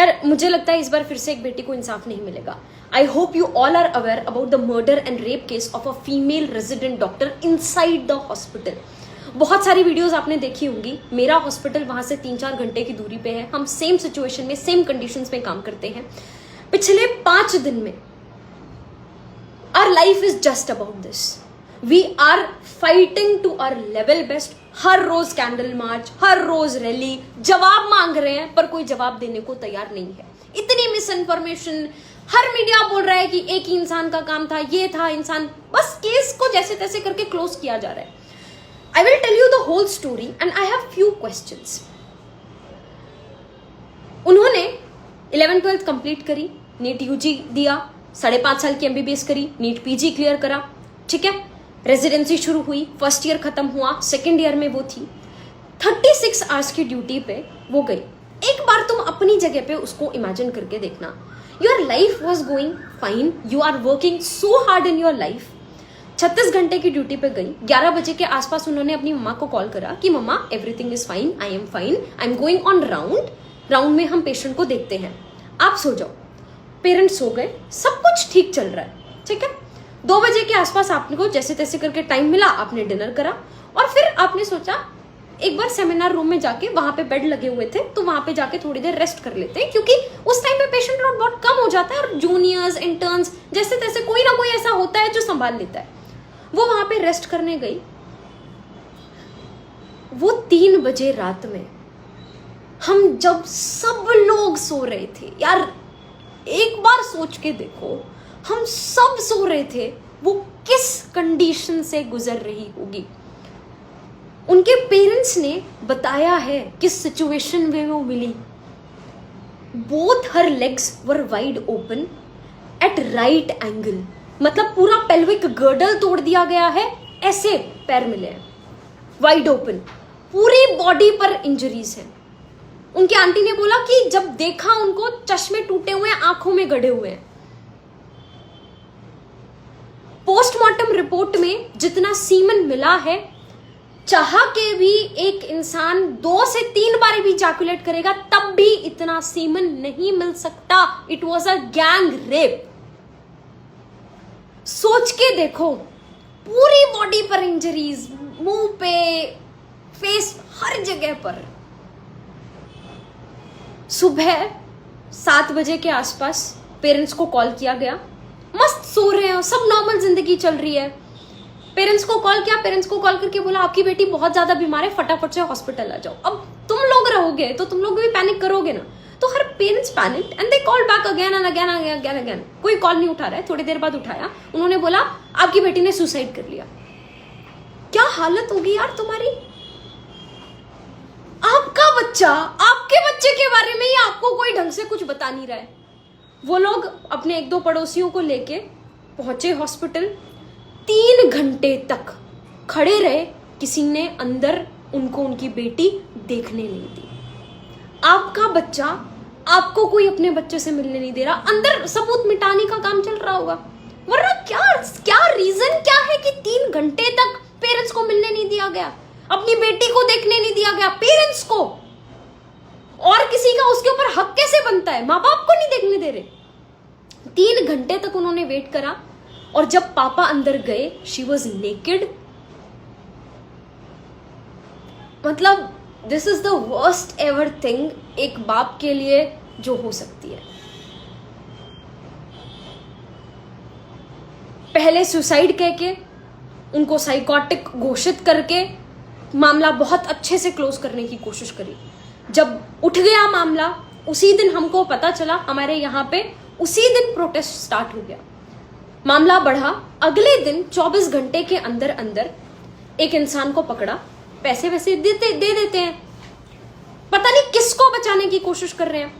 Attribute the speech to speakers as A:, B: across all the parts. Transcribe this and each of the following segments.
A: यार मुझे लगता है इस बार फिर से एक बेटी को इंसाफ नहीं मिलेगा. I hope you all are aware about the murder and rape case of a female resident doctor inside the hospital. बहुत सारी वीडियोस आपने देखी होंगी. मेरा हॉस्पिटल वहां से 3-4 घंटे की दूरी पे है. हम सेम सिचुएशन में, सेम कंडीशंस में काम करते हैं. पिछले 5 दिन में our life is just about this. We are fighting to our level best. हर रोज कैंडल मार्च, हर रोज रैली, जवाब मांग रहे हैं पर कोई जवाब देने को तैयार नहीं है. इतनी मिस इन्फॉर्मेशन, हर मीडिया बोल रहा है कि एक ही इंसान का काम था, ये था इंसान. बस केस को जैसे तैसे करके क्लोज किया जा रहा है. I will tell you the whole story and I have few questions. उन्होंने 11th-12th कंप्लीट करी, नीट यूजी दिया, 5.5 साल की MBBS करी, नीट PG क्लियर करा, ठीक है. रेजिडेंसी शुरू हुई, फर्स्ट ईयर खत्म हुआ, सेकेंड ईयर में वो थी. 36 आवर्स की ड्यूटी पे वो गई. एक बार तुम अपनी जगह पे उसको इमेजिन करके देखना. Your life was going fine, you are working so hard in your life. 36 घंटे की ड्यूटी पे गई. 11 बजे के आसपास उन्होंने अपनी मम्मा को कॉल करा कि मम्मा everything is fine, I am fine, I am going on round में हम पेशेंट को देखते हैं, आप सो जाओ. पेरेंट्स सो गए, सब कुछ ठीक चल रहा है, ठीक है. 2 बजे के आसपास आपको जैसे तैसे करके टाइम मिला, आपने डिनर करा और फिर आपने सोचा एक बार सेमिनार रूम में जाके, वहां पे बेड लगे हुए थे तो वहां पे जाके थोड़ी देर रेस्ट कर लेते हैं क्योंकि उस टाइम पे पेशेंट लोड बहुत कम हो जाता है और जूनियर्स, इंटर्न्स जैसे तैसे कोई ना कोई ऐसा होता है जो संभाल लेता है. वो वहां पे रेस्ट करने गई. वो 3 बजे रात में, हम जब सब लोग सो रहे थे, यार एक बार सोच के देखो, हम सब सो रहे थे, वो किस कंडीशन से गुजर रही होगी. उनके पेरेंट्स ने बताया है किस सिचुएशन में वो मिली. Both her legs were wide open at right angle. मतलब पूरा पेल्विक गर्डल तोड़ दिया गया है, ऐसे पैर मिले हैं वाइड ओपन. पूरी बॉडी पर इंजरीज हैं. उनकी आंटी ने बोला कि जब देखा उनको, चश्मे टूटे हुए हैं, आंखों में गड़े हुए हैं. पोस्टमार्टम रिपोर्ट में जितना सीमन मिला है, चाह के भी एक इंसान 2 से 3 बार भी इजैकुलेट करेगा तब भी इतना सीमन नहीं मिल सकता. It was a gang rape. सोच के देखो, पूरी बॉडी पर इंजरीज, मुंह पे, फेस, हर जगह पर. सुबह 7 बजे के आसपास पेरेंट्स को कॉल किया गया. मस्त सो रहे हैं, सब नॉर्मल जिंदगी चल रही है. पेरेंट्स को कॉल किया, पेरेंट्स को कॉल करके बोला आपकी बेटी बहुत ज्यादा बीमार है, फटाफट से हॉस्पिटल आ जाओ. अब तुम लोग रहोगे तो तुम लोग भी पैनिक करोगे ना. तो हर parents panic and they call back again and again again again. कोई कॉल नहीं उठा रहा है. थोड़ी देर बाद उठाया. उन्होंने बोला आपकी बेटी ने सुसाइड कर लिया. क्या हालत होगी यार तुम्हारी. आपका बच्चा, आपके बच्चे के बारे में ही आपको कोई ढंग से कुछ बता नहीं रहा है. वो लोग अपने 1-2 पड़ोसियों को लेके पहुंचे हॉस्पिटल. 3 घंटे तक खड़े रहे. किसी ने अंदर उनको उनकी बेटी देखने नहीं दी. आपका बच्चा, आपको कोई अपने बच्चे से मिलने नहीं दे रहा. अंदर सबूत मिटाने का काम चल रहा होगा. वरना क्या रीजन क्या है कि 3 घंटे तक पेरेंट्स को मिलने नहीं दिया गया, अपनी बेटी को देखने नहीं दिया गया. पेरेंट्स को और किसी का उसके ऊपर हक कैसे बनता है. माँ बाप को नहीं देखने दे रहे. 3 घंटे तक उन्होंने वेट करा और जब पापा अंदर गए, शी वॉज नेकेड. मतलब this is the worst ever thing एक बाप के लिए जो हो सकती है. पहले सुसाइड कह के, उनको साइकोटिक घोषित करके मामला बहुत अच्छे से क्लोज करने की कोशिश करी. जब उठ गया मामला, उसी दिन हमको पता चला, हमारे यहाँ पे उसी दिन प्रोटेस्ट स्टार्ट हो गया. मामला बढ़ा. अगले दिन 24 घंटे के अंदर अंदर एक इंसान को पकड़ा. पैसे वैसे दे देते हैं. पता नहीं किसको बचाने की कोशिश कर रहे हैं.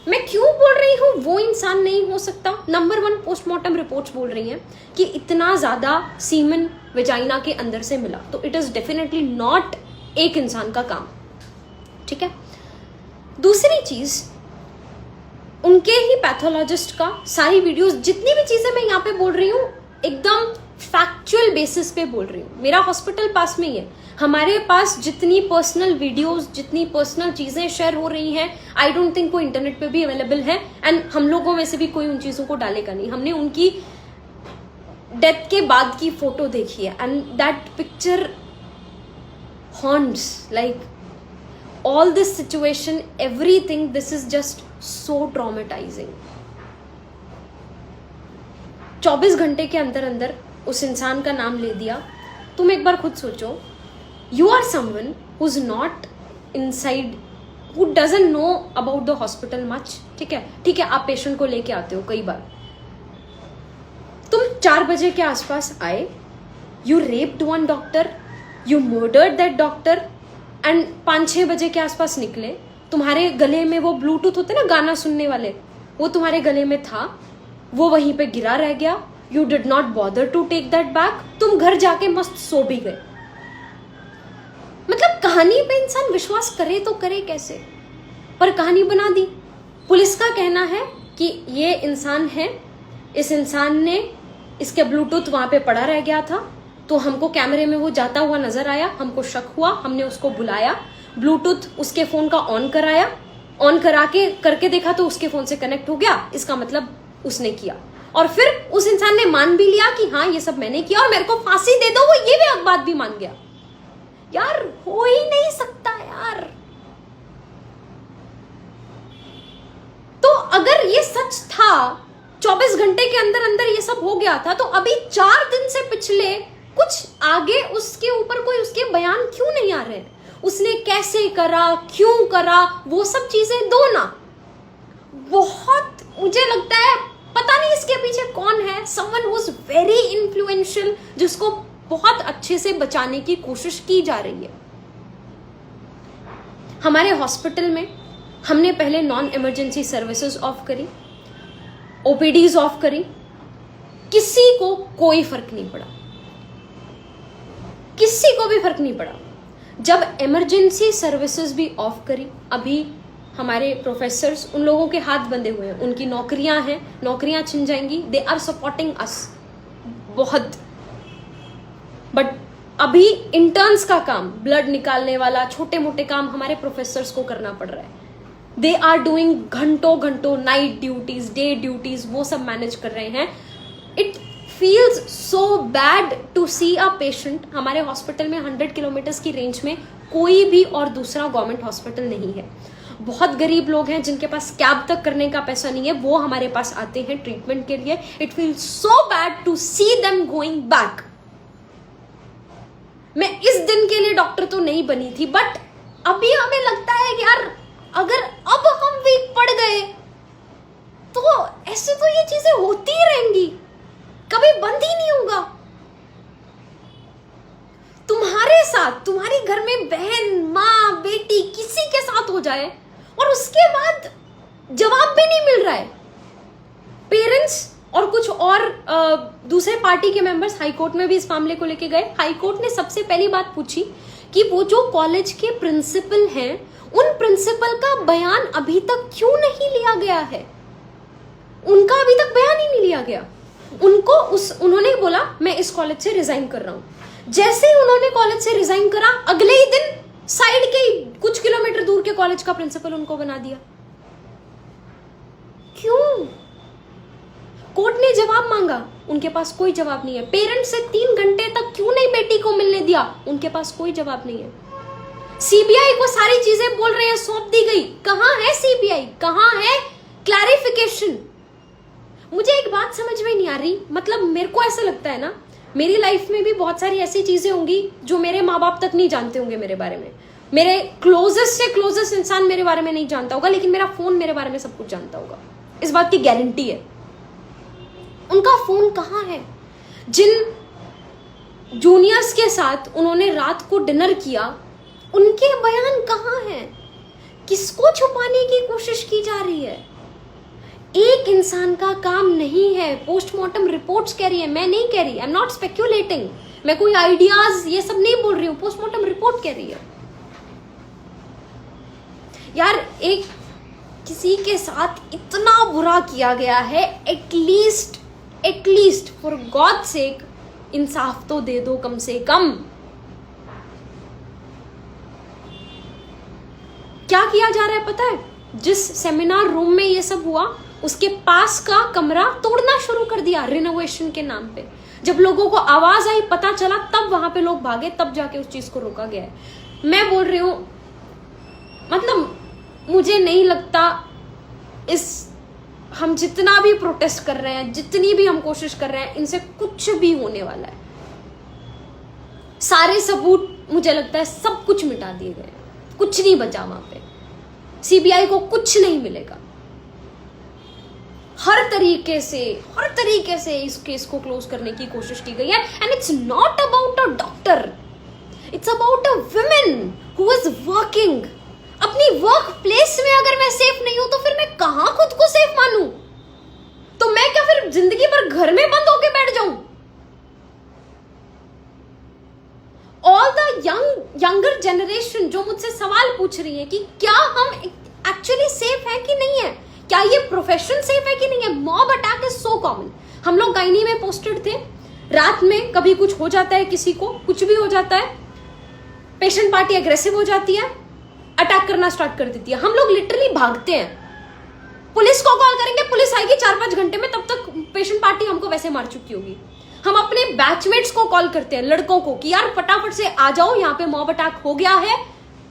A: मैं क्यों बोल रही हूं वो इंसान नहीं हो सकता. नंबर 1 पोस्टमार्टम रिपोर्ट्स बोल रही हैं कि इतना ज्यादा सीमन वेजाइना के अंदर से मिला, तो इट इज डेफिनेटली नॉट एक इंसान का काम. ठीक है. दूसरी चीज, उनके ही पैथोलॉजिस्ट का सारी वीडियोस, जितनी भी चीजें मैं यहाँ पे बोल रही हूँ, एकदम फैक्चुअल बेसिस पे बोल रही हूँ, मेरा हॉस्पिटल पास में ही है, हमारे पास जितनी पर्सनल वीडियोस, जितनी पर्सनल चीजें शेयर हो रही हैं, आई डोंट थिंक वो इंटरनेट पे भी अवेलेबल है, एंड हम लोगों में से भी कोई उन चीजों को डालेगा नहीं। हमने उनकी डेथ के बाद की फोटो देखी है, and that picture haunts, like all this situation, everything, this is just so traumatizing. 24 घंटे के अंदर अंदर उस इंसान का नाम ले दिया। तुम एक बार खुद सोचो, you are someone who's not inside, who doesn't know about the hospital much. ठीक है, आप पेशेंट को लेके आते हो कई बार, तुम 4 बजे के आसपास आए, you raped one doctor, you murdered that doctor, and 5-6 बजे के आसपास निकले, तुम्हारे गले में वो ब्लूटूथ होते ना गाना सुनने वाले, वो तुम्हारे गले में था, वो वहीं पे गिरा रह गया, you did not bother to take that back, तुम घर जाके मस्त सो भी गए। मतलब कहानी पे इंसान विश्वास करे तो करे कैसे, पर कहानी बना दी। पुलिस का कहना है कि ये इंसान है, इस इंसान ने, इसके ब्लूटूथ वहां पे पड़ा रह गया था, तो हमको कैमरे में वो जाता हुआ नजर आया, हमको शक हुआ, हमने उसको बुलाया, ब्लूटूथ उसके फोन का ऑन कराया, ऑन करा के करके देखा तो उसके फोन से कनेक्ट हो गया, इसका मतलब उसने किया, और फिर उस इंसान ने मान भी लिया कि हाँ ये सब मैंने किया और मेरे को फांसी दे दो, वो ये भी बात भी मान गया। यार हो ही नहीं सकता यार। तो अगर ये सच था, 24 घंटे के अंदर अंदर ये सब हो गया था, तो अभी 4 दिन से पिछले कुछ आगे उसके ऊपर कोई उसके बयान क्यों नहीं आ रहे? उसने कैसे करा, क्यों करा, वो सब चीजें दो ना। बहुत मुझे लगता है पता नहीं इसके पीछे कौन है, someone who is very influential, जिसको बहुत अच्छे से बचाने की कोशिश की जा रही है। हमारे हॉस्पिटल में हमने पहले नॉन इमरजेंसी सर्विसेज ऑफ करी, ओपीडीज ऑफ करी, किसी को कोई फर्क नहीं पड़ा, किसी को भी फर्क नहीं पड़ा। जब इमरजेंसी सर्विसेज भी ऑफ करी, अभी हमारे प्रोफेसर्स, उन लोगों के हाथ बंधे हुए हैं, उनकी नौकरियां हैं, नौकरियां छिन जाएंगी, दे आर सपोर्टिंग अस बहुत, बट अभी इंटर्न्स का काम, ब्लड निकालने वाला छोटे मोटे काम हमारे प्रोफेसर्स को करना पड़ रहा है। दे आर डूइंग घंटों घंटों नाइट ड्यूटीज, डे ड्यूटीज, वो सब मैनेज कर रहे हैं। It feels so bad to see a patient। हमारे हॉस्पिटल में 100 किलोमीटर्स की रेंज में कोई भी और दूसरा गवर्नमेंट हॉस्पिटल नहीं है। बहुत गरीब लोग हैं जिनके पास कैब तक करने का पैसा नहीं है, वो हमारे पास आते हैं ट्रीटमेंट के लिए। It feels so bad to see them going back. मैं इस दिन के लिए डॉक्टर तो नहीं बनी थी, बट अभी हमें लगता है कि यार अगर अब हम वीक पड़ गए तो ऐसे तो ये चीजें होती ही रहेंगी, कभी बंद ही नहीं होगा। तुम्हारे साथ, तुम्हारी घर में बहन, माँ, बेटी, किसी के साथ हो जाए और उसके बाद जवाब भी नहीं मिल रहा है। पेरेंट्स और कुछ और दूसरे पार्टी के मेंबर्स हाई कोर्ट में भी इस मामले को लेके गए। हाई कोर्ट ने सबसे पहली बात पूछी कि वो जो कॉलेज के प्रिंसिपल हैं, उन प्रिंसिपल का बयान अभी तक क्यों नहीं लिया गया है। उनका अभी तक बयान ही नहीं लिया गया। उन्होंने बोला मैं इस कॉलेज से रिजाइन कर रहा हूं। जैसे ही उन्होंने कॉलेज से रिजाइन करा, अगले ही दिन साइड के कुछ किलोमीटर दूर के कॉलेज का प्रिंसिपल उनको बना दिया। क्यों? कोर्ट ने जवाब मांगा, उनके पास कोई जवाब नहीं है। पेरेंट्स से 3 घंटे तक क्यों नहीं बेटी को मिलने दिया, उनके पास कोई जवाब नहीं है। सीबीआई को सारी चीजें बोल रहे हैं सौंप दी गई, कहां है सीबीआई, कहां है क्लैरिफिकेशन। मुझे एक बात समझ में नहीं आ रही, मतलब मेरे को ऐसा लगता है ना, मेरी लाइफ में भी बहुत सारी ऐसी चीजें होंगी जो मेरे माँ बाप तक नहीं जानते होंगे मेरे बारे में, मेरे क्लोजेस्ट से क्लोजेस्ट इंसान मेरे बारे में नहीं जानता होगा, लेकिन मेरा फोन मेरे बारे में सब कुछ जानता होगा, इस बात की गारंटी है। उनका फोन कहाँ है? जिन जूनियर्स के साथ उन्होंने रात को डिनर किया, उनके बयान कहाँ हैं? किसको छुपाने की कोशिश की जा रही है? एक इंसान का काम नहीं है। पोस्टमार्टम रिपोर्ट्स कह रही है, मैं नहीं कह रही, आई एम नॉट स्पेक्यूलेटिंग, मैं कोई आइडियाज ये सब नहीं बोल रही हूं, पोस्टमार्टम रिपोर्ट कह रही है। यार एक किसी के साथ इतना बुरा किया गया है, एटलीस्ट फॉर गॉड सेक इंसाफ तो दे दो कम से कम। क्या किया जा रहा है पता है? जिस सेमिनार रूम में ये सब हुआ उसके पास का कमरा तोड़ना शुरू कर दिया रिनोवेशन के नाम पे। जब लोगों को आवाज आई, पता चला, तब वहां पे लोग भागे, तब जाके उस चीज को रोका गया है। मैं बोल रही हूं, मतलब मुझे नहीं लगता हम जितना भी प्रोटेस्ट कर रहे हैं, जितनी भी हम कोशिश कर रहे हैं, इनसे कुछ भी होने वाला है। सारे सबूत मुझे लगता है सब कुछ मिटा दिए गए, कुछ नहीं बचा वहां पे। सीबीआई को कुछ नहीं मिलेगा। हर तरीके से इस केस को क्लोज करने की कोशिश की गई है। And it's not about a doctor, it's about a women who is working. अपनी वर्क प्लेस में अगर मैं सेफ नहीं हूं तो फिर मैं कहां खुद को सेफ मानूं? तो मैं क्या फिर जिंदगी भर घर में बंद होके बैठ जाऊं? ऑल द यंगर जनरेशन जो मुझसे सवाल पूछ रही है कि क्या हम एक्चुअली सेफ है कि नहीं है, क्या ये प्रोफेशन सेफ है कि नहीं है। Mob attack is so common. हम लोग गायनी में पोस्टेड थे, रात में कभी कुछ हो जाता है, किसी को कुछ भी हो जाता है, पेशेंट पार्टी एग्रेसिव हो जाती है, अटैक करना स्टार्ट कर देती है। हम लोग लिटरली भागते हैं, पुलिस को कॉल करेंगे, पुलिस आएगी 4-5 घंटे में, तब तक पेशेंट पार्टी हमको वैसे मार चुकी होगी। हम अपने बैचमेट्स को कॉल करते हैं, लड़कों को, कि यार फटाफट से आ जाओ, यहाँ पे मॉब अटैक हो गया है,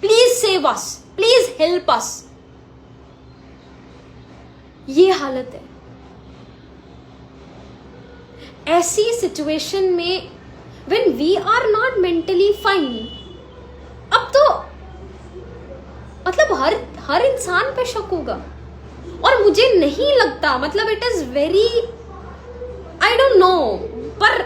A: please save us, please help us. ये हालत है। ऐसी सिचुएशन में when we are not mentally fine, अब तो मतलब हर इंसान पे शक होगा। और मुझे नहीं लगता, मतलब it is very, I don't know, पर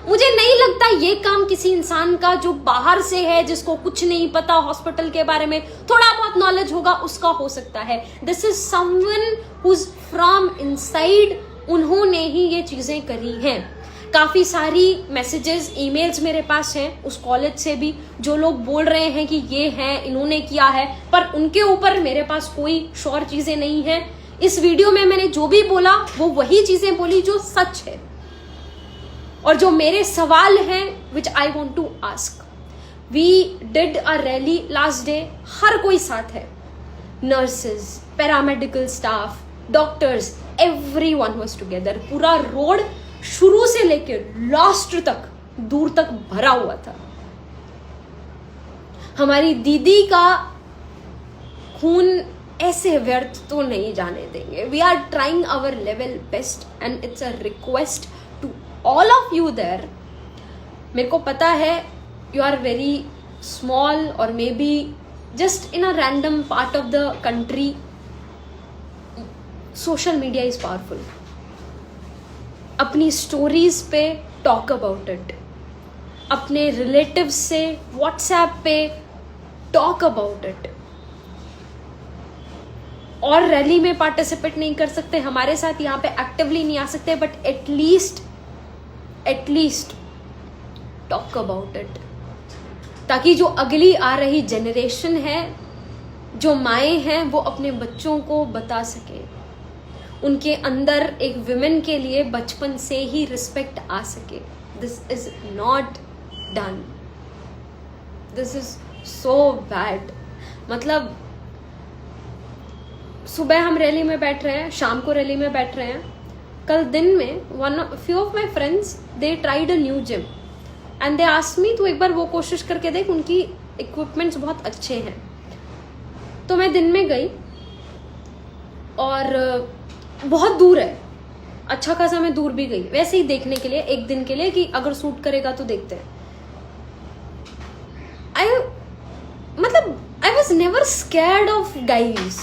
A: मुझे नहीं लगता ये काम किसी इंसान का जो बाहर से है, जिसको कुछ नहीं पता हॉस्पिटल के बारे में, थोड़ा बहुत नॉलेज होगा, उसका हो सकता है। This is someone who's from inside, उन्होंने ही ये चीजें करी हैं। काफी सारी मैसेजेस, ईमेल्स मेरे पास हैं उस कॉलेज से भी, जो लोग बोल रहे हैं कि ये है, इन्होंने किया है, पर उनके ऊपर मेरे पास कोई श्योर चीजें नहीं है। इस वीडियो में मैंने जो भी बोला वो वही चीजें बोली जो सच है, और जो मेरे सवाल हैं which I want to ask. We did a rally last day, हर कोई साथ है, nurses, paramedical staff, doctors, everyone was together. पूरा रोड शुरू से लेकर लास्ट तक, दूर तक भरा हुआ था। हमारी दीदी का खून ऐसे व्यर्थ तो नहीं जाने देंगे। We are trying our level best and it's a request to all of you there. मेरे को पता है यू आर वेरी स्मॉल और may be just in a random part of the country. Social media is powerful. अपनी stories पे talk about it, अपने relatives से WhatsApp पे टॉक अबाउट इट। और रैली में पार्टिसिपेट नहीं कर सकते, हमारे साथ यहाँ पे एक्टिवली नहीं आ सकते, but at least talk about it, ताकि जो अगली आ रही जनरेशन है, जो माएँ हैं, वो अपने बच्चों को बता सके, उनके अंदर एक विमेन के लिए बचपन से ही रिस्पेक्ट आ सके। This is not done, this is so bad. मतलब सुबह हम रैली में बैठ रहे हैं, शाम को रैली में बैठ रहे हैं। कल दिन में few of my friends they tried a new gym and they asked me तो एक बार वो कोशिश करके देख, उनकी इक्विपमेंट्स बहुत अच्छे हैं। तो मैं दिन में गई और बहुत दूर है, अच्छा खासा मैं दूर भी गई, वैसे ही देखने के लिए, एक दिन के लिए, कि अगर सूट करेगा तो देखते हैं। I was never scared of guys.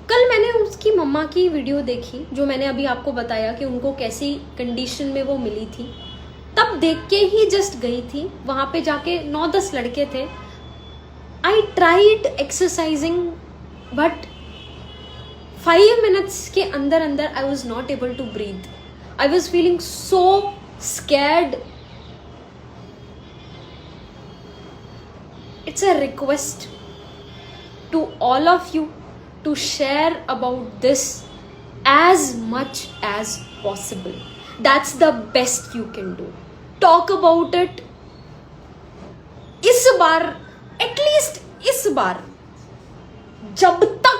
A: कल मैंने उसकी मम्मा की वीडियो देखी, जो मैंने अभी आपको बताया कि उनको कैसी कंडीशन में वो मिली थी, तब देख के ही जस्ट गई थी। वहां पे जाके 9-10 लड़के थे। I tried exercising but 5 minutes के अंदर I was not able to breathe. I was feeling so scared. It's a request to all of you to share about this as much as possible. That's the best you can do. Talk about it. इस बार at least इस बार जब तक